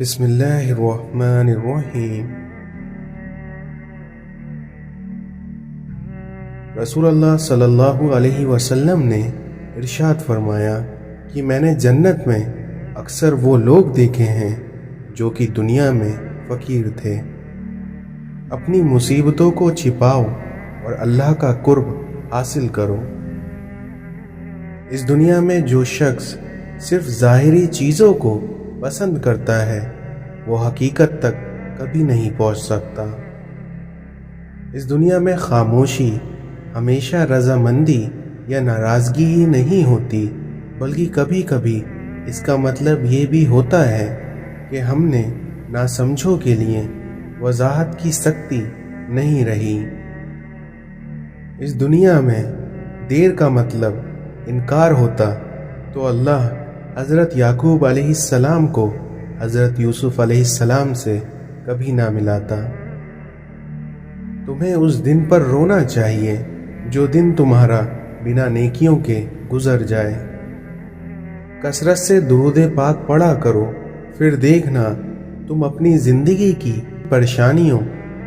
بسم اللہ الرحمن الرحیم۔ رسول اللہ صلی اللہ علیہ وسلم نے ارشاد فرمایا کہ میں نے جنت میں اکثر وہ لوگ دیکھے ہیں جو کہ دنیا میں فقیر تھے۔ اپنی مصیبتوں کو چھپاؤ اور اللہ کا قرب حاصل کرو۔ اس دنیا میں جو شخص صرف ظاہری چیزوں کو پسند کرتا ہے وہ حقیقت تک کبھی نہیں پہنچ سکتا۔ اس دنیا میں خاموشی ہمیشہ رضامندی یا ناراضگی ہی نہیں ہوتی، بلکہ کبھی کبھی اس کا مطلب یہ بھی ہوتا ہے کہ ہم نے ناسمجھوں کے لیے وضاحت کی سختی نہیں رہی۔ اس دنیا میں دیر کا مطلب انکار ہوتا تو اللہ حضرت یعقوب علیہ السلام کو حضرت یوسف علیہ السلام سے کبھی نہ ملاتا۔ تمہیں اس دن پر رونا چاہیے جو دن تمہارا بنا نیکیوں کے گزر جائے۔ کثرت سے درود پاک پڑھا کرو، پھر دیکھنا تم اپنی زندگی کی پریشانیوں،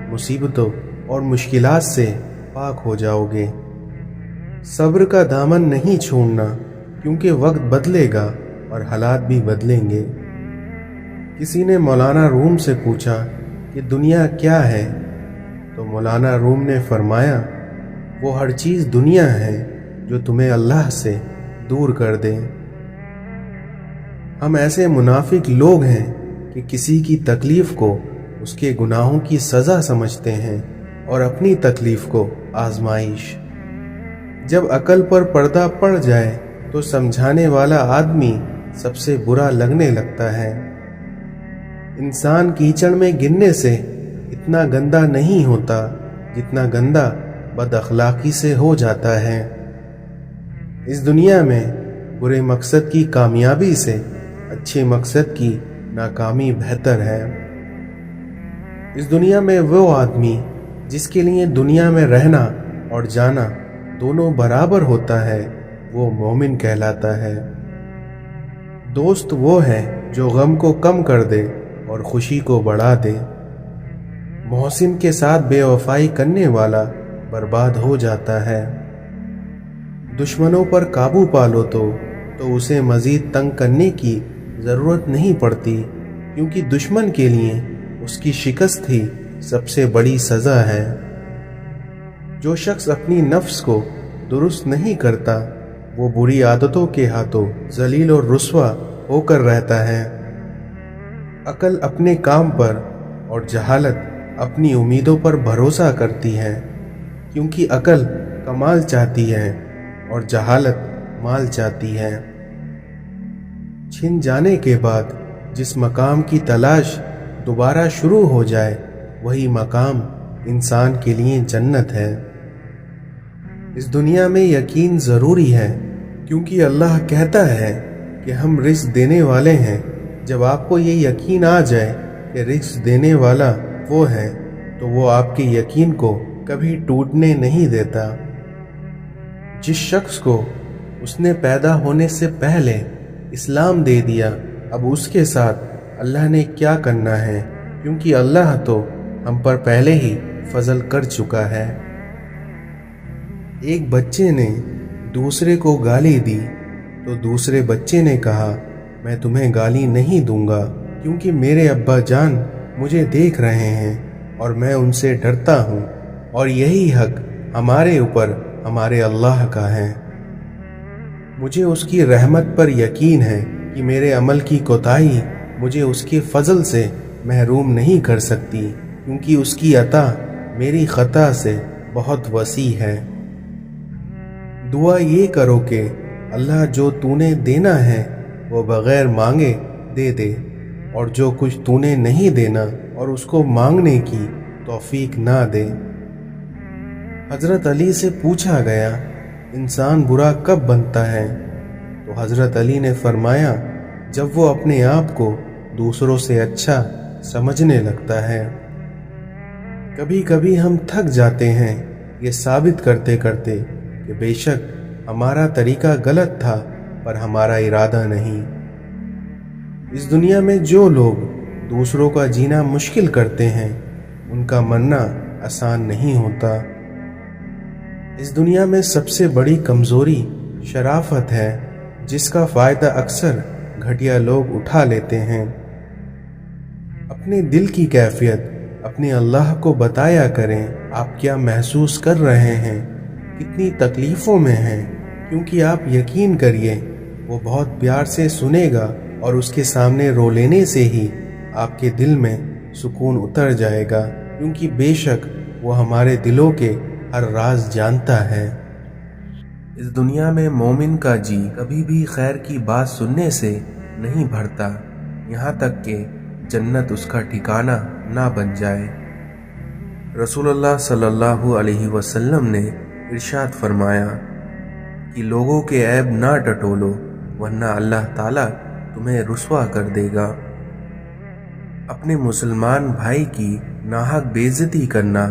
مصیبتوں اور مشکلات سے پاک ہو جاؤ گے۔ صبر کا دامن نہیں چھوڑنا، کیونکہ وقت بدلے گا اور حالات بھی بدلیں گے۔ کسی نے مولانا روم سے پوچھا کہ دنیا کیا ہے؟ تو مولانا روم نے فرمایا، وہ ہر چیز دنیا ہے جو تمہیں اللہ سے دور کر دے۔ ہم ایسے منافق لوگ ہیں کہ کسی کی تکلیف کو اس کے گناہوں کی سزا سمجھتے ہیں اور اپنی تکلیف کو آزمائش۔ جب عقل پر پردہ پڑ جائے تو سمجھانے والا آدمی سب سے برا لگنے لگتا ہے۔ انسان کیچڑ میں گرنے سے اتنا گندا نہیں ہوتا جتنا گندا بد اخلاقی سے ہو جاتا ہے۔ اس دنیا میں برے مقصد کی کامیابی سے اچھے مقصد کی ناکامی بہتر ہے۔ اس دنیا میں وہ آدمی جس کے لیے دنیا میں رہنا اور جانا دونوں برابر ہوتا ہے وہ مومن کہلاتا ہے۔ دوست وہ ہے جو غم کو کم کر دے اور خوشی کو بڑھا دے۔ محسن کے ساتھ بے وفائی کرنے والا برباد ہو جاتا ہے۔ دشمنوں پر قابو پالو تو اسے مزید تنگ کرنے کی ضرورت نہیں پڑتی، کیونکہ دشمن کے لیے اس کی شکست ہی سب سے بڑی سزا ہے۔ جو شخص اپنی نفس کو درست نہیں کرتا وہ بری عادتوں کے ہاتھوں ذلیل اور رسوا ہو کر رہتا ہے۔ عقل اپنے کام پر اور جہالت اپنی امیدوں پر بھروسہ کرتی ہے، کیونکہ عقل کمال چاہتی ہے اور جہالت مال چاہتی ہے۔ چھن جانے کے بعد جس مقام کی تلاش دوبارہ شروع ہو جائے وہی مقام انسان کے لیے جنت ہے۔ اس دنیا میں یقین ضروری ہے، کیونکہ اللہ کہتا ہے کہ ہم رزق دینے والے ہیں۔ جب آپ کو یہ یقین آ جائے کہ رزق دینے والا وہ ہے تو وہ آپ کے یقین کو کبھی ٹوٹنے نہیں دیتا۔ جس شخص کو اس نے پیدا ہونے سے پہلے اسلام دے دیا، اب اس کے ساتھ اللہ نے کیا کرنا ہے، کیونکہ اللہ تو ہم پر پہلے ہی فضل کر چکا ہے۔ ایک بچے نے دوسرے کو گالی دی تو دوسرے بچے نے کہا، میں تمہیں گالی نہیں دوں گا، کیونکہ میرے ابا جان مجھے دیکھ رہے ہیں اور میں ان سے ڈرتا ہوں، اور یہی حق ہمارے اوپر ہمارے اللہ کا ہے۔ مجھے اس کی رحمت پر یقین ہے کہ میرے عمل کی کوتاہی مجھے اس کے فضل سے محروم نہیں کر سکتی، کیونکہ اس کی عطا میری خطا سے بہت وسیع ہے۔ دعا یہ کرو کہ اللہ جو تو نے دینا ہے وہ بغیر مانگے دے دے، اور جو کچھ تو نے نہیں دینا اور اس کو مانگنے کی توفیق نہ دے۔ حضرت علی سے پوچھا گیا، انسان برا کب بنتا ہے؟ تو حضرت علی نے فرمایا، جب وہ اپنے آپ کو دوسروں سے اچھا سمجھنے لگتا ہے۔ کبھی کبھی ہم تھک جاتے ہیں یہ ثابت کرتے کرتے کہ بے شک ہمارا طریقہ غلط تھا پر ہمارا ارادہ نہیں۔ اس دنیا میں جو لوگ दूसरों का जीना मुश्किल करते हैं, उनका मरना आसान नहीं होता। इस दुनिया में सबसे बड़ी कमज़ोरी शराफत है, जिसका फ़ायदा अक्सर घटिया लोग उठा लेते हैं। अपने दिल की कैफियत अपने अल्लाह को बताया करें। आप क्या महसूस कर रहे हैं, कितनी तकलीफ़ों में हैं, क्योंकि आप यकीन करिए वो बहुत प्यार से सुनेगा और उसके सामने रो लेने से ही आपके दिल में सुकून उतर जाएगा, क्योंकि बेशक वो हमारे दिलों के हर राज जानता है। इस दुनिया में मोमिन का जी कभी भी खैर की बात सुनने से नहीं भरता, यहाँ तक कि जन्नत उसका ठिकाना ना बन जाए। रसूलुल्लाह सल्लल्लाहु अलैहि वसल्लम ने इरशाद फरमाया कि लोगों के ऐब ना टटोलो, वरना अल्लाह ताला तुम्हें रुस्वा कर देगा। अपने मुसलमान भाई की नाहक बेइज्जती करना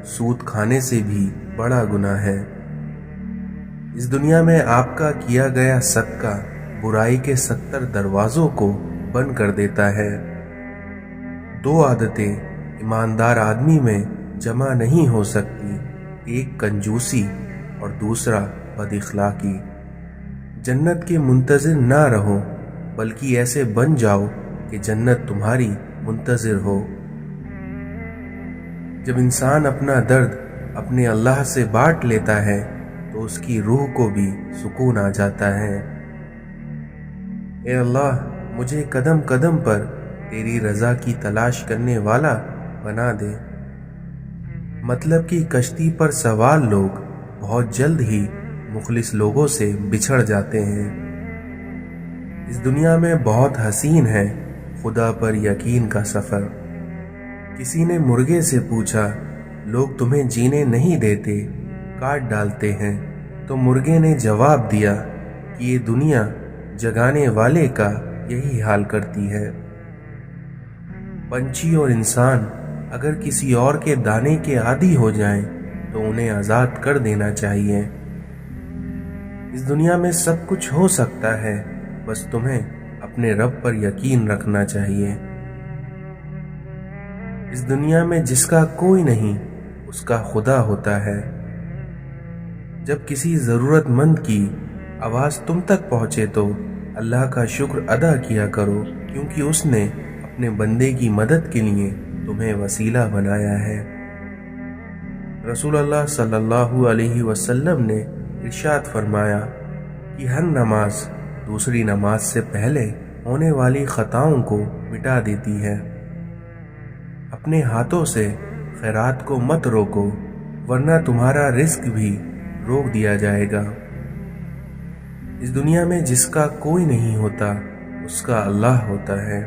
सूद खाने से भी बड़ा गुनाह है। इस दुनिया में आपका किया गया सदका बुराई के 70 दरवाजों को बंद कर देता है। 2 आदतें ईमानदार आदमी में जमा नहीं हो सकती, एक कंजूसी और दूसरा बदइखलाकी। जन्नत के मुंतज़िर ना रहो, बल्कि ऐसे बन जाओ कि जन्नत तुम्हारी मुंतज़िर हो। जब इंसान अपना दर्द अपने अल्लाह से बांट लेता है तो उसकी रूह को भी सुकून आ जाता है। ए अल्लाह, मुझे कदम कदम पर तेरी रज़ा की तलाश करने वाला बना दे। मतलब कि कश्ती पर सवार लोग बहुत जल्द ही मुखलिस लोगों से बिछड़ जाते हैं। इस दुनिया में बहुत हसीन है खुदा पर यकीन का सफ़र। किसी ने मुर्गे से पूछा, लोग तुम्हें जीने नहीं देते, काट डालते हैं। तो मुर्गे ने जवाब दिया कि ये दुनिया जगाने वाले का यही हाल करती है। पंछी और इंसान अगर किसी और के दाने के आदी हो जाएं, तो उन्हें आज़ाद कर देना चाहिए। इस दुनिया में सब कुछ हो सकता है, बस तुम्हें अपने रब पर यकीन रखना चाहिए। इस दुनिया में जिसका कोई नहीं, उसका खुदा होता है। जब किसी ज़रूरतमंद की आवाज़ तुम तक पहुँचे तो अल्लाह का शुक्र अदा किया करो, क्योंकि उसने अपने बंदे की मदद के लिए तुम्हें वसीला बनाया है। रसूलुल्लाह सल्लल्लाहु अलैहि वसल्लम ने इरशाद फरमाया कि हर नमाज दूसरी नमाज से पहले होने वाली खताओं को मिटा देती है। अपने हाथों से खैरात को मत रोको, वरना तुम्हारा रिस्क भी रोक दिया जाएगा। इस दुनिया में जिसका कोई नहीं होता, उसका अल्लाह होता है।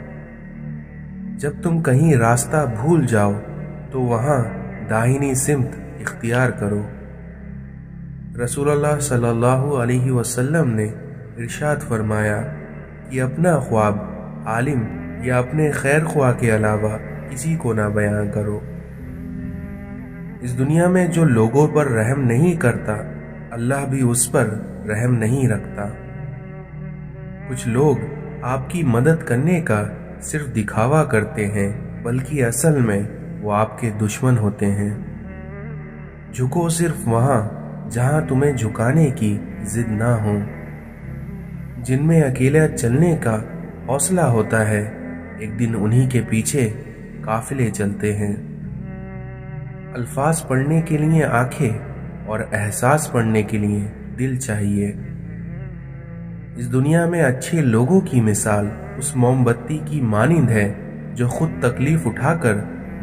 जब तुम कहीं रास्ता भूल जाओ तो वहाँ दाहिनी सिमत इख्तियार करो। रसूलुल्लाह सल्लल्लाहु अलैहि वसल्लम ने इरशाद फरमाया कि अपना ख्वाब आलिम या अपने खैर ख्वाह के अलावा किसी को ना बयान करो। इस दुनिया में जो लोगों पर रहम नहीं करता, अल्लाह भी उस पर रहम नहीं रखता। कुछ लोग आपकी मदद करने का सिर्फ दिखावा करते हैं, बल्कि असल में वो आपके दुश्मन होते हैं। झुको सिर्फ वहाँ जहाँ तुम्हें झुकाने की जिद ना हो। जिनमें अकेले चलने का हौसला होता है, एक दिन उन्हीं के पीछे काफिले चलते हैं। अल्फाज पढ़ने के लिए आंखें और एहसास पढ़ने के लिए दिल चाहिए। इस दुनिया में अच्छे लोगों की मिसाल उस मोमबत्ती की मानिंद है जो खुद तकलीफ उठाकर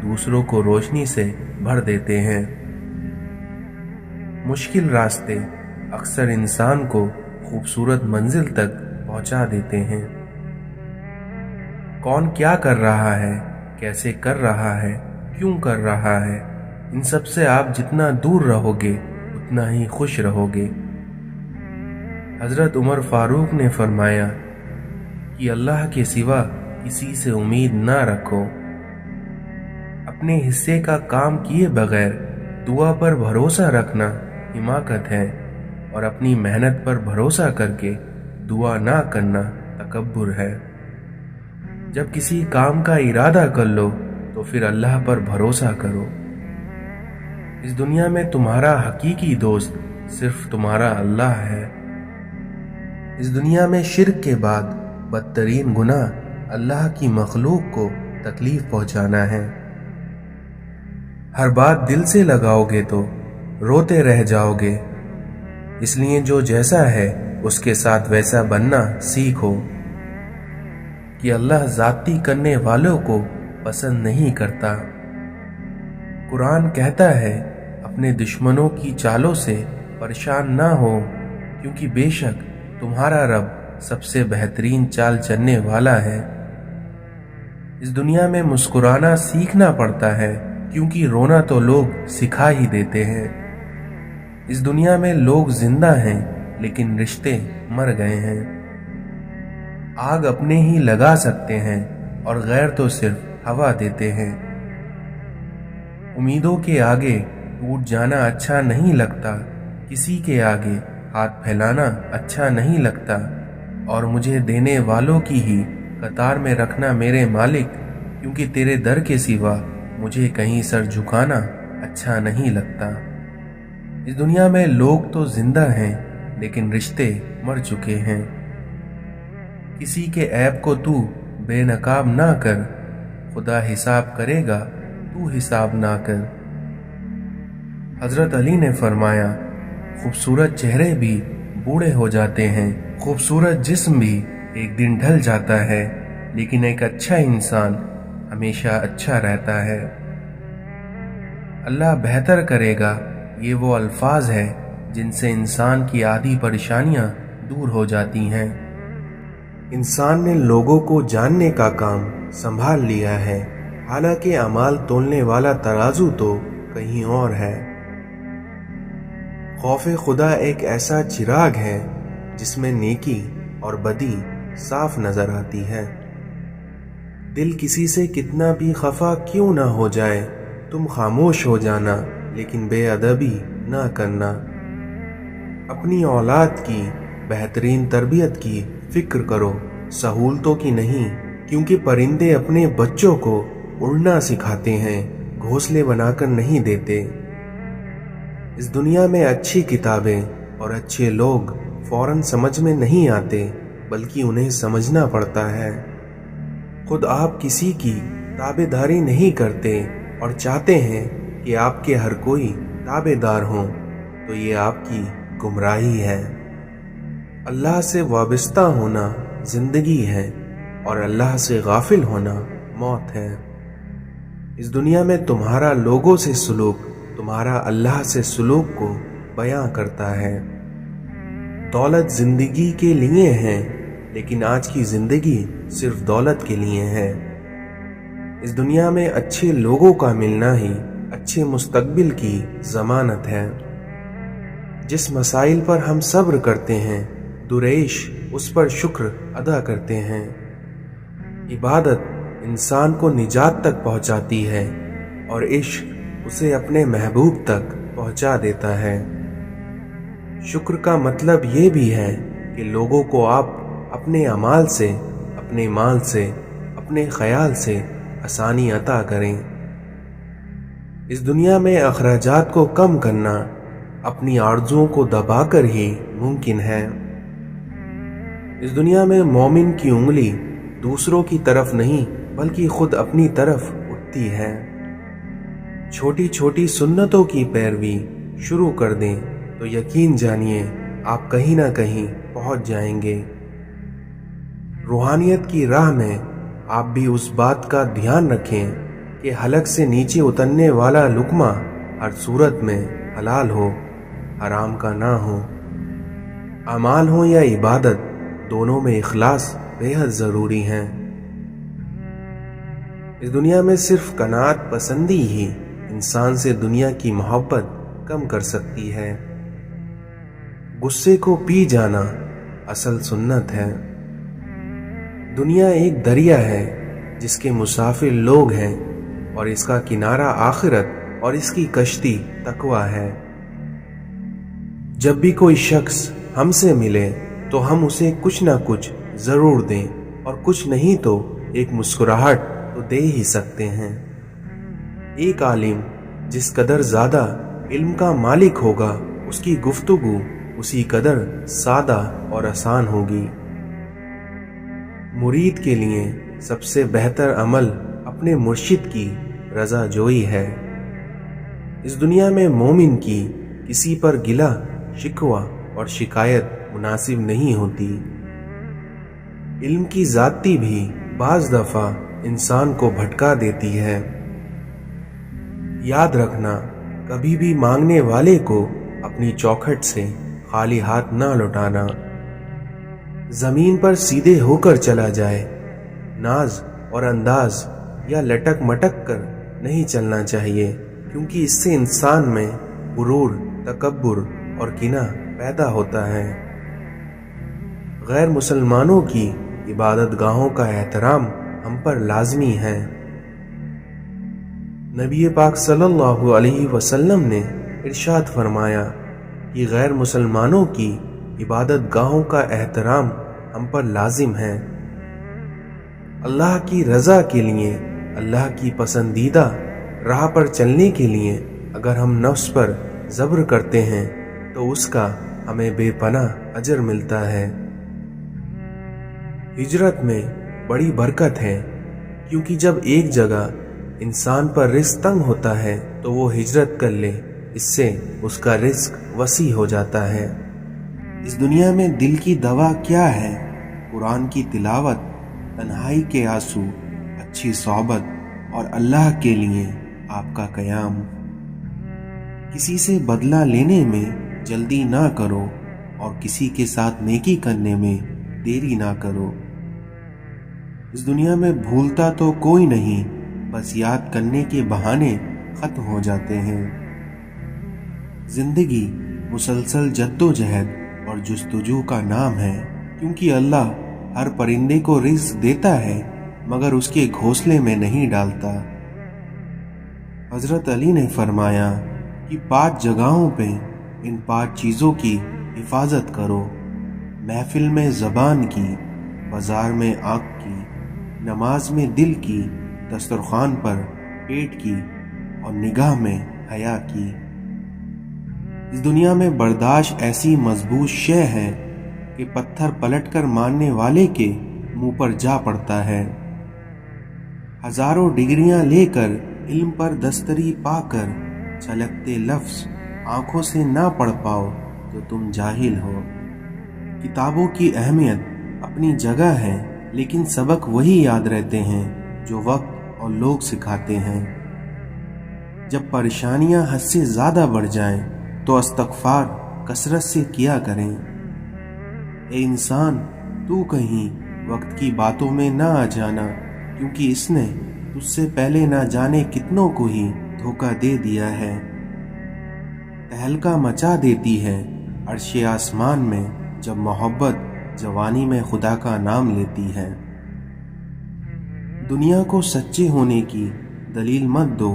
दूसरों को रोशनी से भर देते हैं। मुश्किल रास्ते अक्सर इंसान को खूबसूरत मंजिल तक पहुंचा देते हैं। कौन क्या कर रहा है, कैसे कर रहा है, क्यों कर रहा है, इन सब से आप जितना दूर रहोगे उतना ही खुश रहोगे। हजरत उमर फारूक ने फरमाया कि अल्लाह के सिवा किसी से उम्मीद ना रखो। अपने हिस्से का काम किए बगैर दुआ पर भरोसा रखना हिमाकत है, और अपनी मेहनत पर भरोसा करके दुआ ना करना तकब्बुर है। جب کسی کام کا ارادہ کر لو تو پھر اللہ پر بھروسہ کرو۔ اس دنیا میں تمہارا حقیقی دوست صرف تمہارا اللہ ہے۔ اس دنیا میں شرک کے بعد بدترین گناہ اللہ کی مخلوق کو تکلیف پہنچانا ہے۔ ہر بات دل سے لگاؤ گے تو روتے رہ جاؤ گے، اس لیے جو جیسا ہے اس کے ساتھ ویسا بننا سیکھو کہ اللہ زیادتی کرنے والوں کو پسند نہیں کرتا۔ قرآن کہتا ہے اپنے دشمنوں کی چالوں سے پریشان نہ ہو، کیونکہ بے شک تمہارا رب سب سے بہترین چال چلنے والا ہے۔ اس دنیا میں مسکرانا سیکھنا پڑتا ہے، کیونکہ رونا تو لوگ سکھا ہی دیتے ہیں۔ اس دنیا میں لوگ زندہ ہیں لیکن رشتے مر گئے ہیں۔ آگ اپنے ہی لگا سکتے ہیں اور غیر تو صرف ہوا دیتے ہیں۔ امیدوں کے آگے ٹوٹ جانا اچھا نہیں لگتا، کسی کے آگے ہاتھ پھیلانا اچھا نہیں لگتا، اور مجھے دینے والوں کی ہی قطار میں رکھنا میرے مالک، کیونکہ تیرے در کے سوا مجھے کہیں سر جھکانا اچھا نہیں لگتا۔ اس دنیا میں لوگ تو زندہ ہیں لیکن رشتے مر چکے ہیں۔ کسی کے عیب کو تو بے نقاب نہ کر، خدا حساب کرے گا تو حساب نہ کر۔ حضرت علی نے فرمایا خوبصورت چہرے بھی بوڑھے ہو جاتے ہیں، خوبصورت جسم بھی ایک دن ڈھل جاتا ہے، لیکن ایک اچھا انسان ہمیشہ اچھا رہتا ہے۔ اللہ بہتر کرے گا، یہ وہ الفاظ ہیں جن سے انسان کی آدھی پریشانیاں دور ہو جاتی ہیں۔ انسان نے لوگوں کو جاننے کا کام سنبھال لیا ہے، حالانکہ اعمال تولنے والا ترازو تو کہیں اور ہے۔ خوف خدا ایک ایسا چراغ ہے جس میں نیکی اور بدی صاف نظر آتی ہے۔ دل کسی سے کتنا بھی خفا کیوں نہ ہو جائے، تم خاموش ہو جانا لیکن بے ادبی نہ کرنا۔ اپنی اولاد کی بہترین تربیت کی فکر کرو، سہولتوں کی نہیں، کیونکہ پرندے اپنے بچوں کو اڑنا سکھاتے ہیں، گھونسلے بنا کر نہیں دیتے۔ اس دنیا میں اچھی کتابیں اور اچھے لوگ فوراً سمجھ میں نہیں آتے، بلکہ انہیں سمجھنا پڑتا ہے۔ خود آپ کسی کی تابع داری نہیں کرتے اور چاہتے ہیں کہ آپ کے ہر کوئی تابع دار ہوں، تو یہ آپ کی گمراہی ہے۔ اللہ سے وابستہ ہونا زندگی ہے اور اللہ سے غافل ہونا موت ہے۔ اس دنیا میں تمہارا لوگوں سے سلوک تمہارا اللہ سے سلوک کو بیان کرتا ہے۔ دولت زندگی کے لیے ہے، لیکن آج کی زندگی صرف دولت کے لیے ہے۔ اس دنیا میں اچھے لوگوں کا ملنا ہی اچھے مستقبل کی ضمانت ہے۔ جس مسائل پر ہم صبر کرتے ہیں، دریش اس پر شکر ادا کرتے ہیں۔ عبادت انسان کو نجات تک پہنچاتی ہے اور عشق اسے اپنے محبوب تک پہنچا دیتا ہے۔ شکر کا مطلب یہ بھی ہے کہ لوگوں کو آپ اپنے اعمال سے، اپنے مال سے، اپنے خیال سے آسانی عطا کریں۔ اس دنیا میں اخراجات کو کم کرنا اپنی آرزوؤں کو دبا کر ہی ممکن ہے۔ اس دنیا میں مومن کی انگلی دوسروں کی طرف نہیں بلکہ خود اپنی طرف اٹھتی ہے۔ چھوٹی چھوٹی سنتوں کی پیروی شروع کر دیں تو یقین جانیے آپ کہیں نہ کہیں پہنچ جائیں گے۔ روحانیت کی راہ میں آپ بھی اس بات کا دھیان رکھیں کہ حلق سے نیچے اترنے والا لقمہ ہر صورت میں حلال ہو، حرام کا نہ ہو۔ اعمال ہو یا عبادت، دونوں میں اخلاص بے حد ضروری ہے۔ اس دنیا میں صرف قناعت پسندی ہی انسان سے دنیا کی محبت کم کر سکتی ہے۔ غصے کو پی جانا اصل سنت ہے۔ دنیا ایک دریا ہے جس کے مسافر لوگ ہیں، اور اس کا کنارہ آخرت اور اس کی کشتی تقویٰ ہے۔ جب بھی کوئی شخص ہم سے ملے تو ہم اسے کچھ نہ کچھ ضرور دیں، اور کچھ نہیں تو एक मुस्कुराहट तो दे ही सकते हैं। एक आलिम जिस कदर ज़्यादा इल्म का मालिक होगा, उसकी गुफ्तगू उसी कदर सादा और आसान होगी। मुरीद के लिए सबसे बेहतर अमल अपने मुर्शिद की रज़ा जोई है। इस दुनिया में मोमिन की किसी पर गिला शिकवा और शिकायत मुनासिब नहीं होती। इल्म की ज़्यादती भी बाज़ दफ़ा इंसान को भटका देती है। याद रखना, कभी भी मांगने वाले को अपनी चौखट से खाली हाथ ना लौटाना। जमीन पर सीधे होकर चला जाए, नाज और अंदाज या लटक मटक कर नहीं चलना चाहिए, क्योंकि इससे इंसान में गुरूर, तकब्बुर और किना पैदा होता है। गैर मुसलमानों की इबादत गाहों का एहतराम हम पर लाजमी है। नबी पाक सल्लल्लाहु अलैहि वसल्लम ने इरशाद फरमाया कि गैर मुसलमानों की इबादत गाहों का एहतराम हम पर लाजिम है। अल्लाह की रज़ा के लिए, अल्लाह की पसंदीदा राह पर चलने के लिए अगर हम नफ्स पर ज़ब्र करते हैं तो उसका हमें बेपनाह अजर मिलता है। हिजरत में बड़ी बरकत है, क्योंकि जब एक जगह इंसान पर रिस्क तंग होता है तो वो हिजरत कर ले, इससे उसका रिस्क वसी हो जाता है। इस दुनिया में दिल की दवा क्या है? कुरान की तिलावत, तन्हाई के आंसू, अच्छी सोहबत और अल्लाह के लिए आपका क़याम। किसी से बदला लेने में जल्दी ना करो और किसी के साथ नेकी करने में देरी ना करो। इस दुनिया में भूलता तो कोई नहीं, बस याद करने के बहाने खत्म हो जाते हैं। जिंदगी मुसलसल जद्दोजहद और जुस्तजू का नाम है, क्योंकि अल्लाह हर परिंदे को रिज़्क देता है मगर उसके घोंसले में नहीं डालता। हजरत अली ने फरमाया कि 5 जगहों पे इन 5 चीज़ों की हिफाजत करो, महफिल में ज़बान की, बाजार में आँख की, नमाज में दिल की, दस्तरखान पर पेट की और निगाह में हया की। इस दुनिया में बर्दाश्त ऐसी मजबूत शय है कि पत्थर पलटकर मारने वाले के मुंह पर जा पड़ता है। हजारों डिग्रियां लेकर इल्म पर दस्तरी पाकर छलकते लफ्ज आंखों से ना पढ़ पाओ तो तुम जाहिल हो। किताबों की अहमियत अपनी जगह है, लेकिन सबक वही याद रहते हैं जो वक्त और लोग सिखाते हैं। जब परेशानियां हद से ज़्यादा बढ़ जाएं तो इस्तग़फ़ार कसरत से किया करें। ए इंसान, तू कहीं वक्त की बातों में ना आ जाना, क्योंकि इसने तुझसे पहले ना जाने कितनों को ही धोखा दे दिया है। तहलका मचा देती है अर्शे आसमान में जब मोहब्बत जवानी में खुदा का नाम लेती है। दुनिया को सच्चे होने की दलील मत दो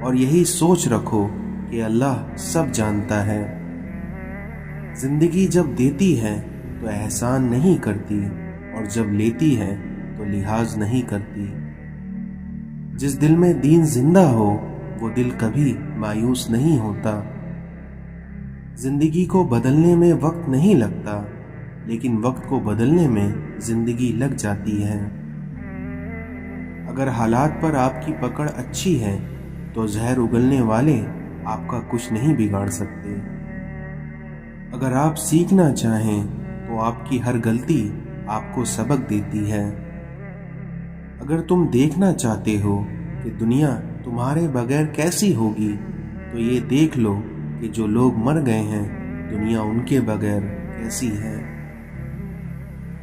और यही सोच रखो कि अल्लाह सब जानता है। जिंदगी जब देती है तो एहसान नहीं करती और जब लेती है तो लिहाज नहीं करती। जिस दिल में दीन जिंदा हो वो दिल कभी मायूस नहीं होता। जिंदगी को बदलने में वक्त नहीं लगता, लेकिन वक्त को बदलने में जिंदगी लग जाती है। अगर हालात पर आपकी पकड़ अच्छी है तो जहर उगलने वाले आपका कुछ नहीं बिगाड़ सकते। अगर आप सीखना चाहें तो आपकी हर गलती आपको सबक देती है। अगर तुम देखना चाहते हो कि दुनिया तुम्हारे बगैर कैसी होगी तो ये देख लो कि जो लोग मर गए हैं दुनिया उनके बगैर कैसी है।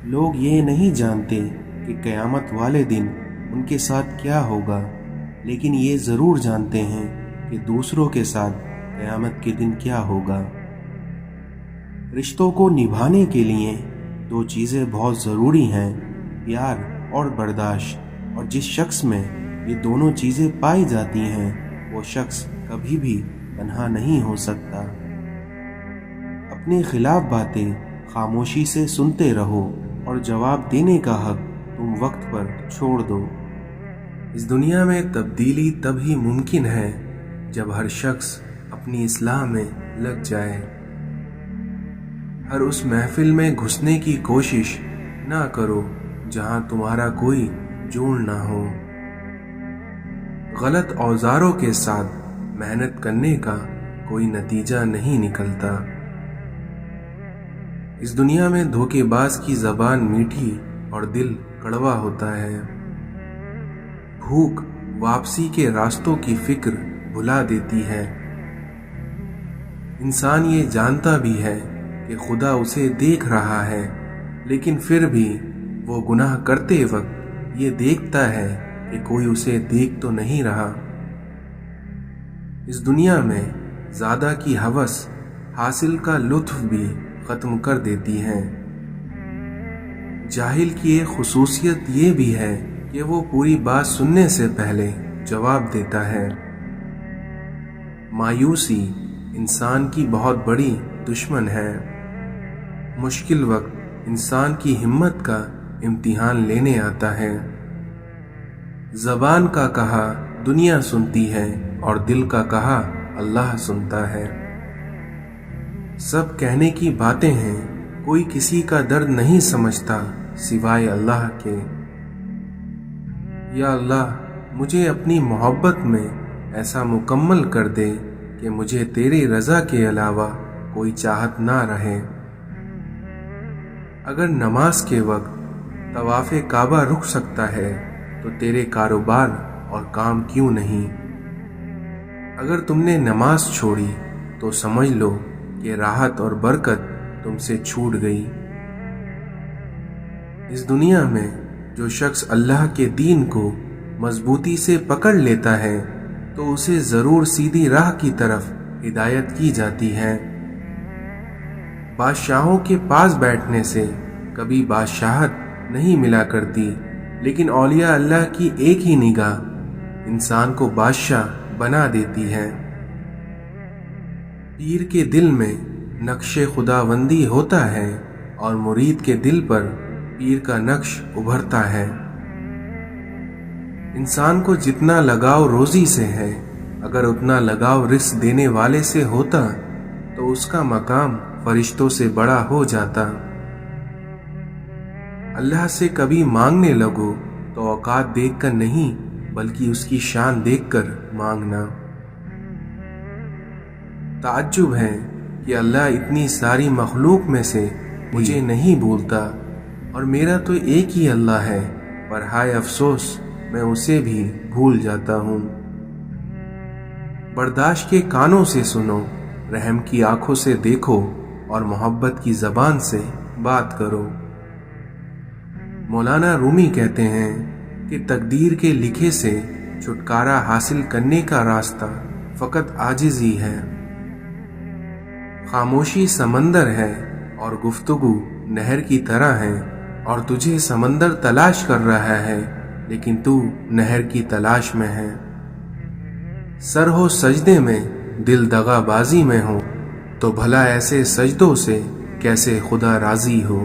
लोग ये नहीं जानते कि क़यामत वाले दिन उनके साथ क्या होगा, लेकिन ये ज़रूर जानते हैं कि दूसरों के साथ क़यामत के दिन क्या होगा। रिश्तों को निभाने के लिए 2 चीज़ें बहुत ज़रूरी हैं, प्यार और बर्दाश्त। और जिस शख्स में ये दोनों चीज़ें पाई जाती हैं वो शख्स कभी भी तन्हा नहीं हो सकता। अपने खिलाफ बातें खामोशी से सुनते रहो और जवाब देने का हक तुम वक्त पर छोड़ दो। इस दुनिया में तब्दीली तब ही मुमकिन है जब हर शख्स अपनी इस्लाह में लग जाए। हर उस महफिल में घुसने की कोशिश ना करो जहां तुम्हारा कोई जोड़ ना हो। गलत औजारों के साथ मेहनत करने का कोई नतीजा नहीं निकलता। इस दुनिया में धोखेबाज की जबान मीठी और दिल कड़वा होता है। भूख वापसी के रास्तों की फिक्र भुला देती है। इंसान ये जानता भी है कि खुदा उसे देख रहा है, लेकिन फिर भी वो गुनाह करते वक्त ये देखता है कि कोई उसे देख तो नहीं रहा। इस दुनिया में ज़्यादा की हवस हासिल का लुत्फ भी ख़त्म कर देती है। जाहिल की एक खुसूसियत ये भी है कि वो पूरी बात सुनने से पहले जवाब देता है। मायूसी इंसान की बहुत बड़ी दुश्मन है। मुश्किल वक्त इंसान की हिम्मत का इम्तिहान लेने आता है। ज़बान का कहा दुनिया सुनती है और दिल का कहा अल्लाह सुनता है। सब कहने की बातें हैं, कोई किसी का दर्द नहीं समझता सिवाय अल्लाह के। या अल्लाह, मुझे अपनी मोहब्बत में ऐसा मुकम्मल कर दे कि मुझे तेरी रज़ा के अलावा कोई चाहत ना रहे। अगर नमाज के वक्त तवाफ़े काबा रुक सकता है तो तेरे कारोबार और काम क्यों नहीं। अगर तुमने नमाज छोड़ी तो समझ लो कि राहत और बरकत तुमसे छूट गई। इस दुनिया में जो शख्स अल्लाह के दीन को मजबूती से पकड़ लेता है तो उसे ज़रूर सीधी राह की तरफ हिदायत की जाती है। बादशाहों के पास बैठने से कभी बादशाहत नहीं मिला करती, लेकिन औलिया अल्लाह की एक ही निगाह इंसान को बादशाह बना देती है। पीर के दिल में नक्शे खुदाबंदी होता है और मुरीद के दिल पर पीर का नक्श उभरता है। इंसान को जितना लगाव रोजी से है, अगर उतना लगाव रिस्क देने वाले से होता तो उसका मकाम फरिश्तों से बड़ा हो जाता। अल्लाह से कभी मांगने लगो तो औकात देखकर नहीं बल्कि उसकी शान देखकर मांगना। ताज्जुब है कि अल्लाह इतनी सारी मखलूक में से मुझे नहीं भूलता और मेरा तो एक ही अल्लाह है, पर हाय अफसोस मैं उसे भी भूल जाता हूँ। बर्दाश्त के कानों से सुनो, रहम की आंखों से देखो और मोहब्बत की ज़बान से बात करो। मौलाना रूमी कहते हैं कि तकदीर के लिखे से छुटकारा हासिल करने का रास्ता फ़कत आजिज़ी है। खामोशी समंदर है और गुफ्तगू नहर की तरह है, और तुझे समंदर तलाश कर रहा है लेकिन तू नहर की तलाश में है। सर हो सजदे में, दिल दगाबाजी में हो, तो भला ऐसे सजदों से कैसे खुदा राजी हो।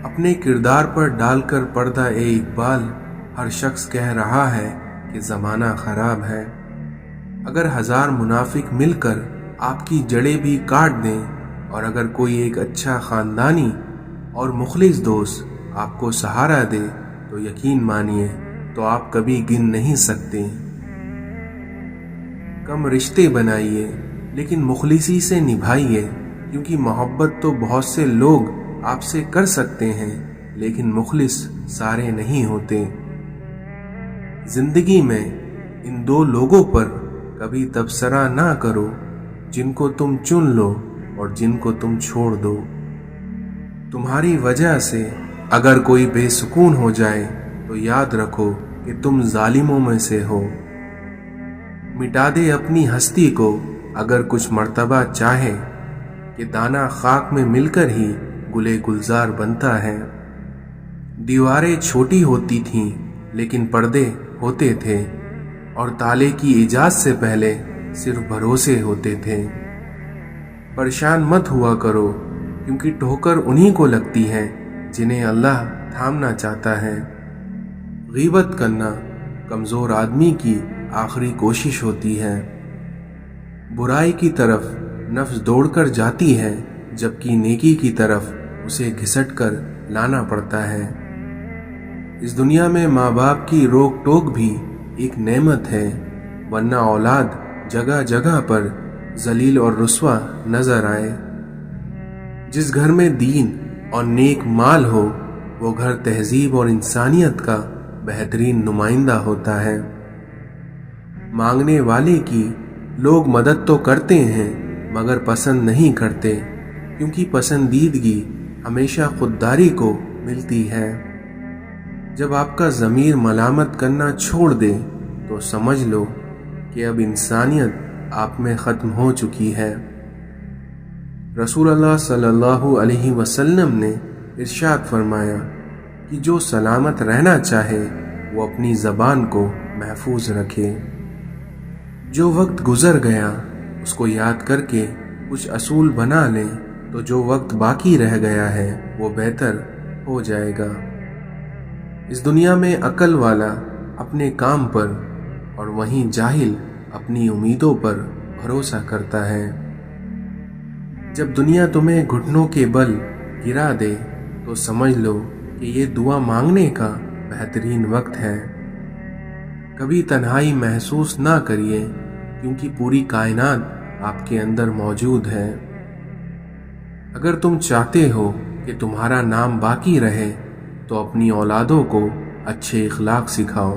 अपने किरदार पर डालकर पर्दा ए इकबाल, हर शख्स कह रहा है कि ज़माना ख़राब है। अगर 1000 मुनाफिक मिलकर आपकी जड़ें भी काट दें और अगर कोई एक अच्छा ख़ानदानी और मुखलिस दोस्त आपको सहारा दे तो यकीन मानिए तो आप कभी गिन नहीं सकते। कम रिश्ते बनाइए लेकिन मुखलिसी से निभाइए, क्योंकि मोहब्बत तो बहुत से लोग आपसे कर सकते हैं लेकिन मुखलिस सारे नहीं होते। जिंदगी में इन 2 लोगों पर कभी तबसरा ना करो, जिनको तुम चुन लो और जिनको तुम छोड़ दो। तुम्हारी वजह से अगर कोई बेसुकून हो जाए तो याद रखो कि तुम जालिमों में से हो। मिटा दे अपनी हस्ती को अगर कुछ मर्तबा चाहे, कि दाना खाक में मिलकर ही गुले गुलजार बनता है। दीवारें छोटी होती थीं लेकिन पर्दे होते थे, और ताले की इजाज़त से पहले सिर्फ भरोसे होते थे। परेशान मत हुआ करो, क्योंकि ठोकर उन्हीं को लगती है जिन्हें अल्लाह थामना चाहता है। गीबत करना कमज़ोर आदमी की आखिरी कोशिश होती है। बुराई की तरफ नफ्स दौड़कर जाती है, जबकि नेकी की तरफ उसे घिसट कर लाना पड़ता है। इस दुनिया में माँ बाप की रोक टोक भी एक नेमत है, वरना औलाद जगह जगह पर जलील और रुस्वा नजर आए। जिस घर में दीन और नेक माल हो, वो घर तहजीब और इंसानियत का बेहतरीन नुमाइंदा होता है। मांगने वाले की लोग मदद तो करते हैं, मगर पसंद नहीं करते, क्योंकि पसंदीदगी हमेशा खुददारी को मिलती है। जब आपका ज़मीर मलामत करना छोड़ दे, तो समझ लो कि अब इंसानियत आप में ख़त्म हो चुकी है। रसूलुल्लाह सल्लल्लाहु अलैहि वसल्लम ने इरशाद फरमाया कि जो सलामत रहना चाहे वो अपनी ज़बान को महफूज रखे। जो वक्त गुज़र गया उसको याद करके कुछ असूल बना लें, तो जो वक्त बाकी रह गया है वो बेहतर हो जाएगा। इस दुनिया में अक्ल वाला अपने काम पर और वहीं जाहिल अपनी उम्मीदों पर भरोसा करता है। जब दुनिया तुम्हें घुटनों के बल गिरा दे, तो समझ लो कि ये दुआ मांगने का बेहतरीन वक्त है। कभी तन्हाई महसूस ना करिए, क्योंकि पूरी कायनात आपके अंदर मौजूद है। अगर तुम चाहते हो कि तुम्हारा नाम बाकी रहे, तो अपनी औलादों को अच्छे इखलाक सिखाओ।